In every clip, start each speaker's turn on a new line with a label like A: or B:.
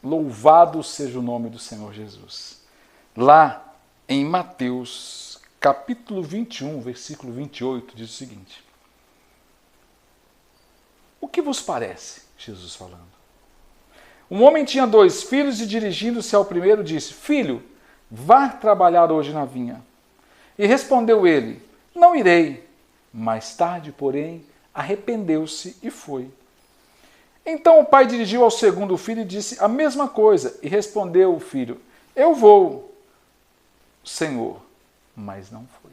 A: Louvado seja o nome do Senhor Jesus. Lá em Mateus, capítulo 21, versículo 28, diz o seguinte: o que vos parece? Jesus falando. Um homem tinha 2 filhos e, dirigindo-se ao primeiro, disse: filho, vá trabalhar hoje na vinha. E respondeu ele: não irei. Mais tarde, porém, arrependeu-se e foi. Então o pai dirigiu ao segundo filho e disse a mesma coisa. E respondeu o filho: eu vou, Senhor, mas não foi.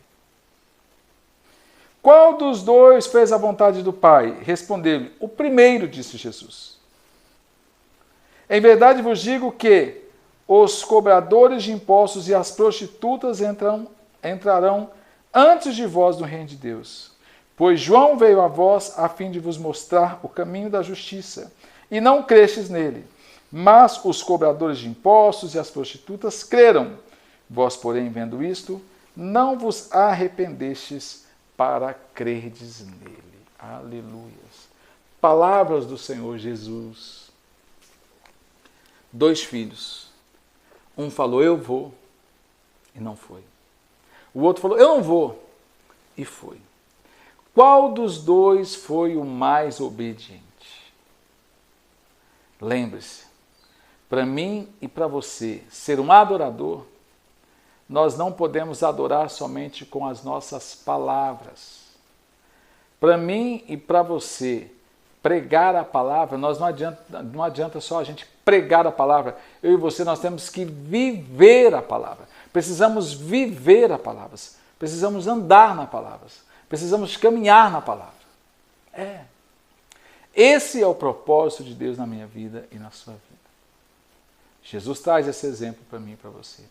A: Qual dos 2 fez a vontade do pai? Respondeu-lhe: o primeiro, disse Jesus. Em verdade vos digo que os cobradores de impostos e as prostitutas entrarão antes de vós no reino de Deus. Pois João veio a vós a fim de vos mostrar o caminho da justiça, e não crestes nele. Mas os cobradores de impostos e as prostitutas creram. Vós, porém, vendo isto, não vos arrependestes para crerdes nele. Aleluias. Palavras do Senhor Jesus. 2 filhos. Um falou: eu vou, e não foi. O outro falou: eu não vou, e foi. Qual dos 2 foi o mais obediente? Lembre-se, para mim e para você, ser um adorador, nós não podemos adorar somente com as nossas palavras. Para mim e para você, pregar a palavra, não adianta só a gente pregar a palavra. Eu e você, nós temos que viver a palavra. Precisamos viver a palavra. Precisamos andar na palavra. Precisamos caminhar na palavra. Esse é o propósito de Deus na minha vida e na sua vida. Jesus traz esse exemplo para mim e para você.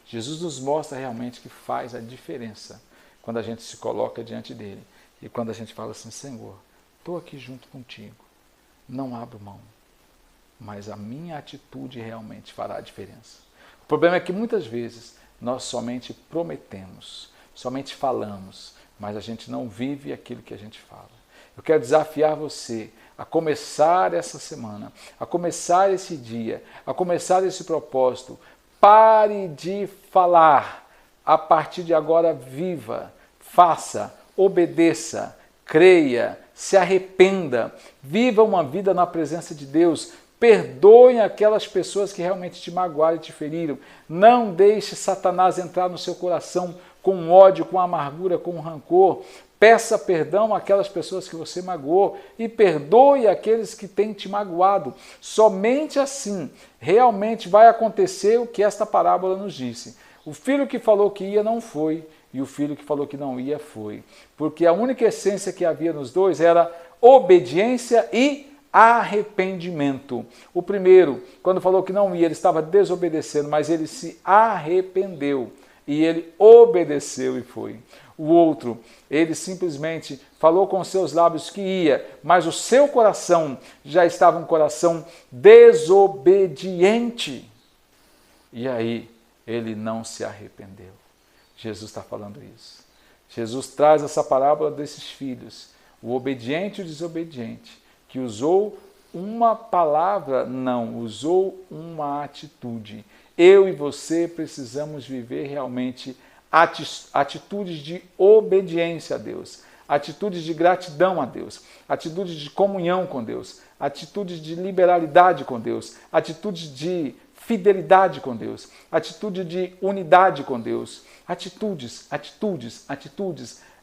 A: Jesus nos mostra realmente que faz a diferença quando a gente se coloca diante dele e quando a gente fala assim: Senhor, estou aqui junto contigo, não abro mão, mas a minha atitude realmente fará a diferença. O problema é que muitas vezes nós somente prometemos, somente falamos, mas a gente não vive aquilo que a gente fala. Eu quero desafiar você a começar essa semana, a começar esse dia, a começar esse propósito. Pare de falar. A partir de agora, viva, faça, obedeça, creia, se arrependa, viva uma vida na presença de Deus. Perdoe aquelas pessoas que realmente te magoaram e te feriram. Não deixe Satanás entrar no seu coração com ódio, com amargura, com rancor. Peça perdão àquelas pessoas que você magoou e perdoe aqueles que têm te magoado. Somente assim realmente vai acontecer o que esta parábola nos disse. O filho que falou que ia não foi e o filho que falou que não ia foi. Porque a única essência que havia nos 2 era obediência e arrependimento. O primeiro, quando falou que não ia, ele estava desobedecendo, mas ele se arrependeu e ele obedeceu e foi. O outro, ele simplesmente falou com seus lábios que ia, mas o seu coração já estava um coração desobediente. E aí, ele não se arrependeu. Jesus está falando isso. Jesus traz essa parábola desses filhos, o obediente e o desobediente, que usou uma palavra, não, usou uma atitude. Eu e você precisamos viver realmente atitudes de obediência a Deus, atitudes de gratidão a Deus, atitudes de comunhão com Deus, atitudes de liberalidade com Deus, atitudes de fidelidade com Deus, atitude de unidade com Deus, atitudes,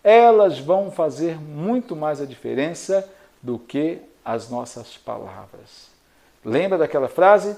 A: elas vão fazer muito mais a diferença do que as nossas palavras. Lembra daquela frase?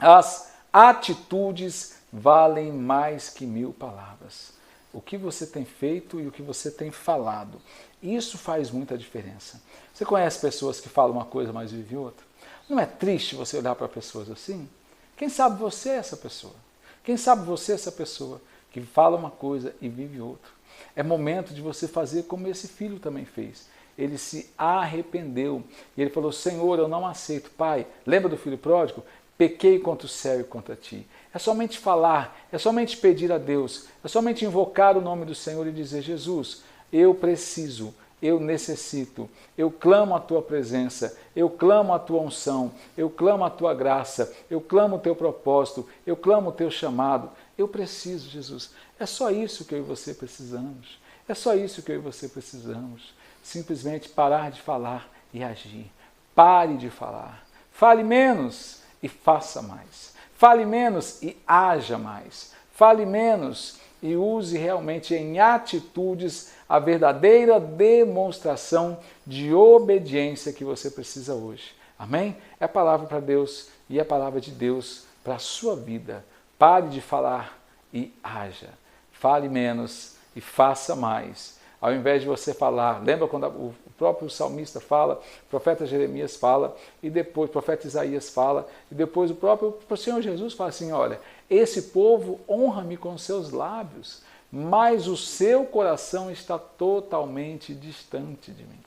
A: As atitudes valem mais que 1000 palavras. O que você tem feito e o que você tem falado, isso faz muita diferença. Você conhece pessoas que falam uma coisa, mas vivem outra? Não é triste você olhar para pessoas assim? Quem sabe você é essa pessoa? Quem sabe você é essa pessoa que fala uma coisa e vive outra? É momento de você fazer como esse filho também fez. Ele se arrependeu e ele falou: Senhor, eu não aceito. Pai, lembra do filho pródigo? Pequei contra o céu e contra ti. É somente falar, é somente pedir a Deus, é somente invocar o nome do Senhor e dizer: Jesus, eu preciso eu necessito, eu clamo a tua presença, eu clamo a tua unção, eu clamo a tua graça, eu clamo o teu propósito, eu clamo o teu chamado. Eu preciso, Jesus. É só isso que eu e você precisamos. É só isso que eu e você precisamos. Simplesmente parar de falar e agir. Pare de falar. Fale menos e faça mais. Fale menos e haja mais. Fale menos e use realmente em atitudes a verdadeira demonstração de obediência que você precisa hoje. Amém? É a palavra para Deus e é a palavra de Deus para a sua vida. Pare de falar e haja. Fale menos e faça mais. Ao invés de você falar, lembra quando o próprio salmista fala, o profeta Jeremias fala, e depois o profeta Isaías fala, e depois o próprio Senhor Jesus fala assim, olha, esse povo honra-me com seus lábios, mas o seu coração está totalmente distante de mim.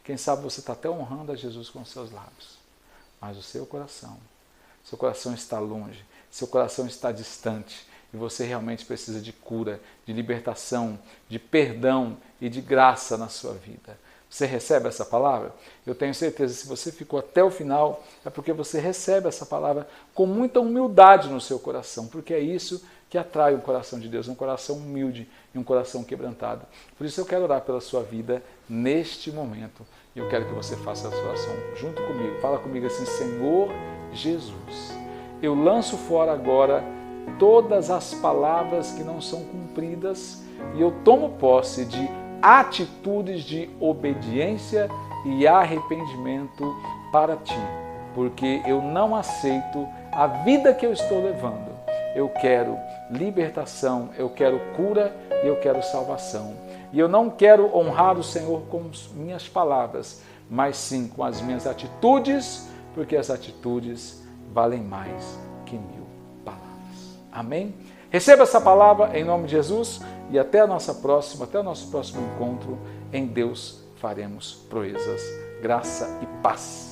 A: Quem sabe você está até honrando a Jesus com seus lábios, mas o seu coração está longe, seu coração está distante, e você realmente precisa de cura, de libertação, de perdão e de graça na sua vida. Você recebe essa palavra? Eu tenho certeza, se você ficou até o final, é porque você recebe essa palavra com muita humildade no seu coração, porque é isso que atrai o coração de Deus, um coração humilde e um coração quebrantado. Por isso eu quero orar pela sua vida neste momento, e eu quero que você faça essa oração junto comigo. Fala comigo assim, Senhor Jesus, eu lanço fora agora todas as palavras que não são cumpridas e eu tomo posse de atitudes de obediência e arrependimento para ti, porque eu não aceito a vida que eu estou levando. Eu quero libertação, eu quero cura e eu quero salvação. E eu não quero honrar o Senhor com minhas palavras, mas sim com as minhas atitudes, porque as atitudes valem mais que 1000 palavras. Amém? Receba essa palavra em nome de Jesus e até o nosso próximo encontro. Em Deus faremos proezas. Graça e paz.